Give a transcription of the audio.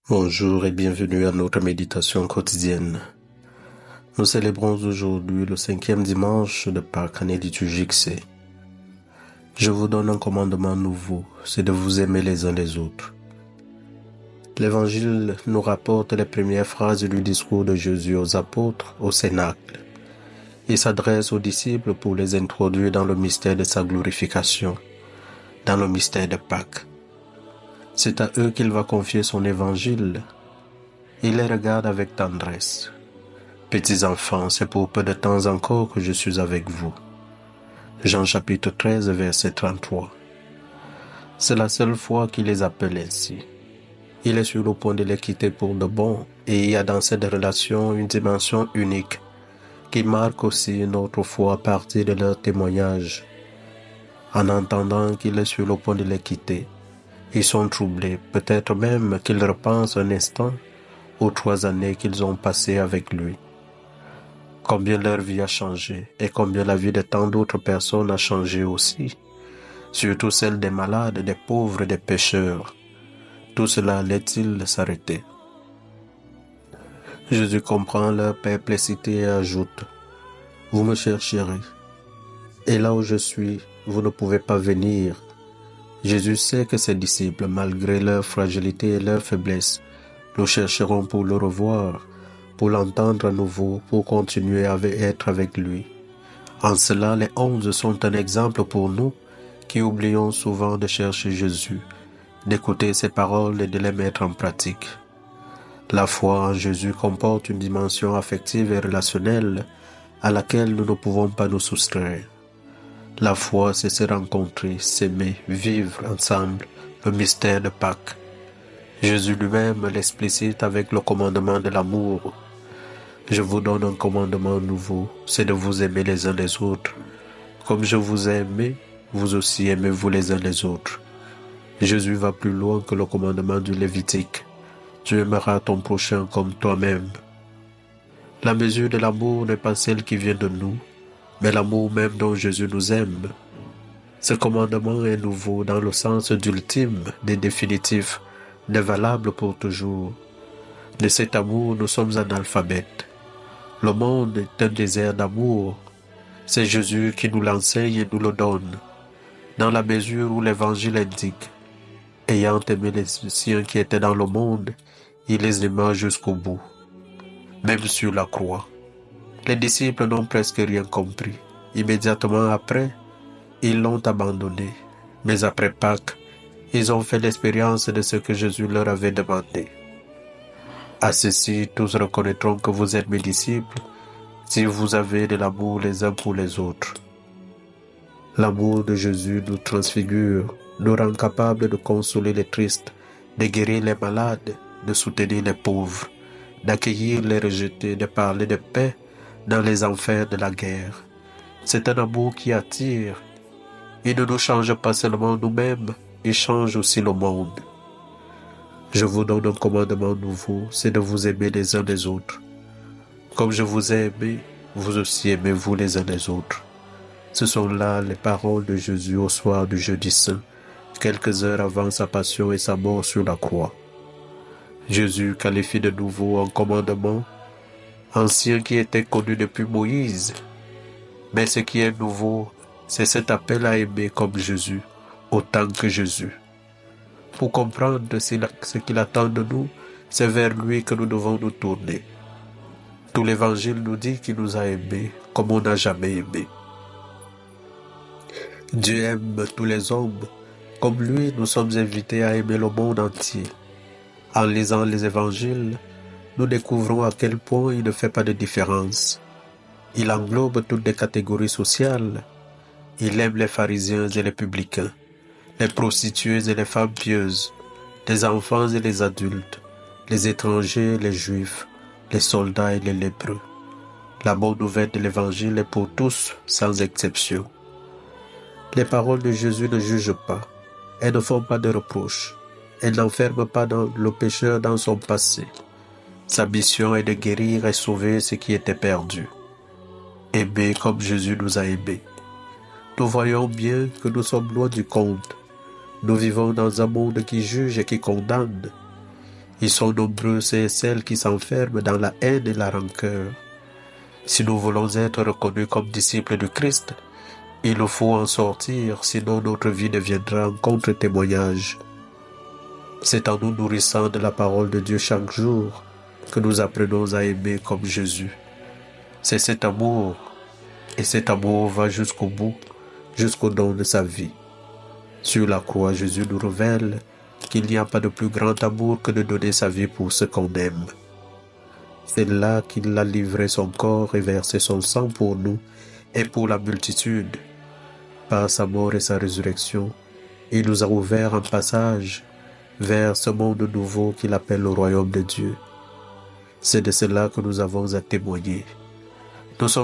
Bonjour et bienvenue à notre méditation quotidienne. Nous célébrons aujourd'hui le 5e dimanche de Pâques, année liturgique C. Je vous donne un commandement nouveau, c'est de vous aimer les uns les autres. L'Évangile nous rapporte les premières phrases du discours de Jésus aux apôtres au Cénacle. Il s'adresse aux disciples pour les introduire dans le mystère de sa glorification, dans le mystère de Pâques. C'est à eux qu'il va confier son Évangile. Il les regarde avec tendresse. Petits enfants, c'est pour peu de temps encore que je suis avec vous. Jean chapitre 13, verset 33. C'est la seule fois qu'il les appelle ainsi. Il est sur le point de les quitter pour de bon, et il y a dans cette relation une dimension unique qui marque aussi une autre fois à partir de leur témoignage. En entendant qu'il est sur le point de les quitter, ils sont troublés, peut-être même qu'ils repensent un instant aux 3 années qu'ils ont passées avec lui. Combien leur vie a changé et combien la vie de tant d'autres personnes a changé aussi, surtout celle des malades, des pauvres, des pécheurs. Tout cela allait-il s'arrêter? Jésus comprend leur perplexité et ajoute: Vous me chercherez, et là où je suis, vous ne pouvez pas venir. Jésus sait que ses disciples, malgré leur fragilité et leur faiblesse, le chercheront pour le revoir, pour l'entendre à nouveau, pour continuer à être avec lui. En cela, les 11 sont un exemple pour nous qui oublions souvent de chercher Jésus, d'écouter ses paroles et de les mettre en pratique. La foi en Jésus comporte une dimension affective et relationnelle à laquelle nous ne pouvons pas nous soustraire. La foi, c'est se rencontrer, s'aimer, vivre ensemble le mystère de Pâques. Jésus lui-même l'explicite avec le commandement de l'amour. Je vous donne un commandement nouveau, c'est de vous aimer les uns les autres. Comme je vous ai aimé, vous aussi aimez-vous les uns les autres. Jésus va plus loin que le commandement du Lévitique. Tu aimeras ton prochain comme toi-même. La mesure de l'amour n'est pas celle qui vient de nous, mais l'amour même dont Jésus nous aime. Ce commandement est nouveau dans le sens d'ultime, de définitif, de valable pour toujours. De cet amour, nous sommes analphabètes. Le monde est un désert d'amour. C'est Jésus qui nous l'enseigne et nous le donne, dans la mesure où l'Évangile indique: ayant aimé les siens qui étaient dans le monde, il les aima jusqu'au bout, même sur la croix. Les disciples n'ont presque rien compris. Immédiatement après, ils l'ont abandonné. Mais après Pâques, ils ont fait l'expérience de ce que Jésus leur avait demandé. À ceci, tous reconnaîtront que vous êtes mes disciples, si vous avez de l'amour les uns pour les autres. L'amour de Jésus nous transfigure, nous rend capables de consoler les tristes, de guérir les malades, de soutenir les pauvres, d'accueillir les rejetés, de parler de paix dans les enfers de la guerre. C'est un amour qui attire. Il ne nous change pas seulement nous-mêmes, il change aussi le monde. Je vous donne un commandement nouveau, c'est de vous aimer les uns les autres. Comme je vous ai aimé, vous aussi aimez-vous les uns les autres. Ce sont là les paroles de Jésus au soir du jeudi saint, quelques heures avant sa passion et sa mort sur la croix. Jésus qualifie de nouveau un commandement ancien qui était connu depuis Moïse. Mais ce qui est nouveau, c'est cet appel à aimer comme Jésus, autant que Jésus. Pour comprendre ce qu'il attend de nous, c'est vers lui que nous devons nous tourner. Tout l'Évangile nous dit qu'il nous a aimés comme on n'a jamais aimé. Dieu aime tous les hommes. Comme lui, nous sommes invités à aimer le monde entier. En lisant les évangiles, nous découvrons à quel point il ne fait pas de différence. Il englobe toutes les catégories sociales. Il aime les pharisiens et les publicains, les prostituées et les femmes pieuses, les enfants et les adultes, les étrangers et les juifs, les soldats et les lépreux. La bonne nouvelle de l'évangile est pour tous, sans exception. Les paroles de Jésus ne jugent pas, elles ne font pas de reproches, elles n'enferment pas le pécheur dans son passé. Sa mission est de guérir et sauver ce qui était perdu. Aimer comme Jésus nous a aimés. Nous voyons bien que nous sommes loin du compte. Nous vivons dans un monde qui juge et qui condamne. Ils sont nombreux, ceux et celles qui s'enferment dans la haine et la rancœur. Si nous voulons être reconnus comme disciples de Christ, il nous faut en sortir, sinon notre vie deviendra un contre-témoignage. C'est en nous nourrissant de la parole de Dieu chaque jour que nous apprenons à aimer comme Jésus. C'est cet amour, et cet amour va jusqu'au bout, jusqu'au don de sa vie. Sur la croix, Jésus nous révèle qu'il n'y a pas de plus grand amour que de donner sa vie pour ceux qu'on aime. C'est là qu'il a livré son corps et versé son sang pour nous et pour la multitude. Par sa mort et sa résurrection, il nous a ouvert un passage vers ce monde nouveau qu'il appelle le royaume de Dieu. C'est de cela que nous avons à témoigner. Nous sommes